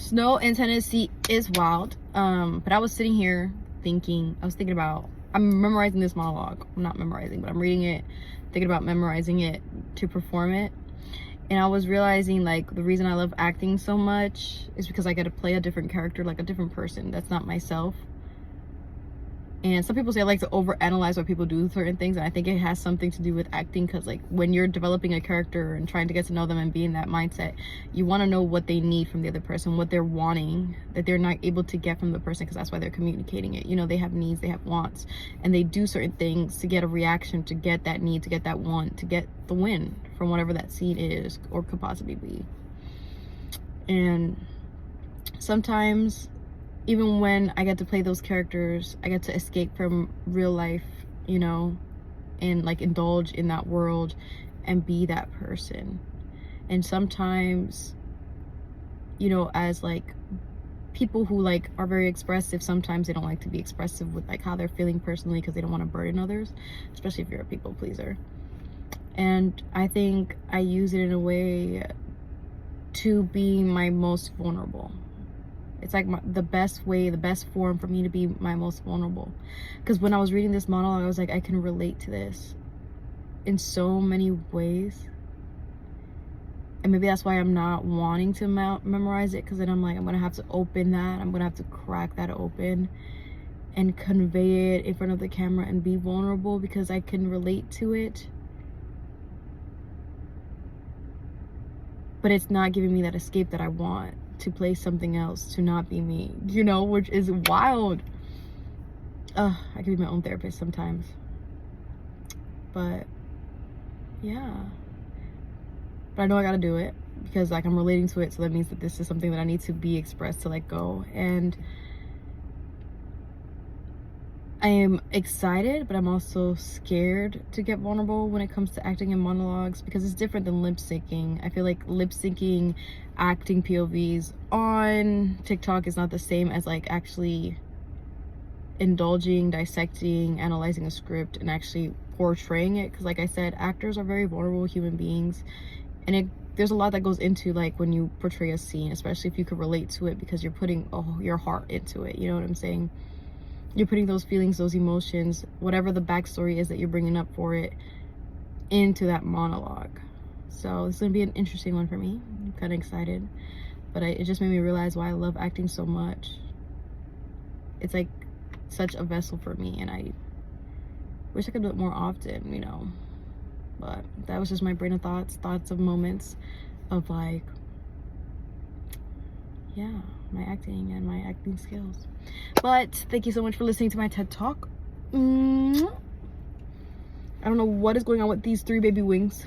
Snow in Tennessee is wild. But I was sitting here thinking about, I'm memorizing this monologue. I'm not memorizing, but I'm reading it, thinking about memorizing it to perform it. And I was realizing, like, the reason I love acting so much is because I get to play a different character, like a different person that's not myself. And some people say I like to overanalyze why people do certain things, and I think it has something to do with acting, because like when you're developing a character and trying to get to know them and be in that mindset, you want to know what they need from the other person, what they're wanting that they're not able to get from the person, because that's why they're communicating it. You know, they have needs, they have wants, and they do certain things to get a reaction, to get that need, to get that want, to get the win from whatever that scene is or could possibly be. And sometimes, even when I get to play those characters, I get to escape from real life, you know, and like indulge in that world and be that person. And sometimes, you know, as like people who like are very expressive, sometimes they don't like to be expressive with like how they're feeling personally, because they don't want to burden others, especially if you're a people pleaser. And I think I use it in a way to be my most vulnerable. It's like the best way, the best form for me to be my most vulnerable. Because when I was reading this monologue, I was like, I can relate to this in so many ways. And maybe that's why I'm not wanting to memorize it, because then I'm like, I'm going to have to open that. I'm going to have to crack that open and convey it in front of the camera and be vulnerable, because I can relate to it. But it's not giving me that escape that I want, to play something else, to not be me, you know, which is wild. I can be my own therapist sometimes. But yeah, but I know I gotta do it, because like I'm relating to it, so that means that this is something that I need to be expressed, to let go. And I am excited, but I'm also scared to get vulnerable when it comes to acting in monologues, because it's different than lip syncing. I feel like lip syncing acting POVs on TikTok is not the same as like actually indulging, dissecting, analyzing a script, and actually portraying it. Because like I said, actors are very vulnerable human beings, and there's a lot that goes into like when you portray a scene, especially if you could relate to it, because you're putting your heart into it, you know what I'm saying? You're putting those feelings, those emotions, whatever the backstory is that you're bringing up for it, into that monologue. So it's going to be an interesting one for me. I'm kind of excited. But it just made me realize why I love acting so much. It's like such a vessel for me, and I wish I could do it more often, you know. But that was just my brain of thoughts of moments of like, yeah, my acting and my acting skills. But thank you so much for listening to my TED Talk. I don't know what is going on with these 3 baby wings.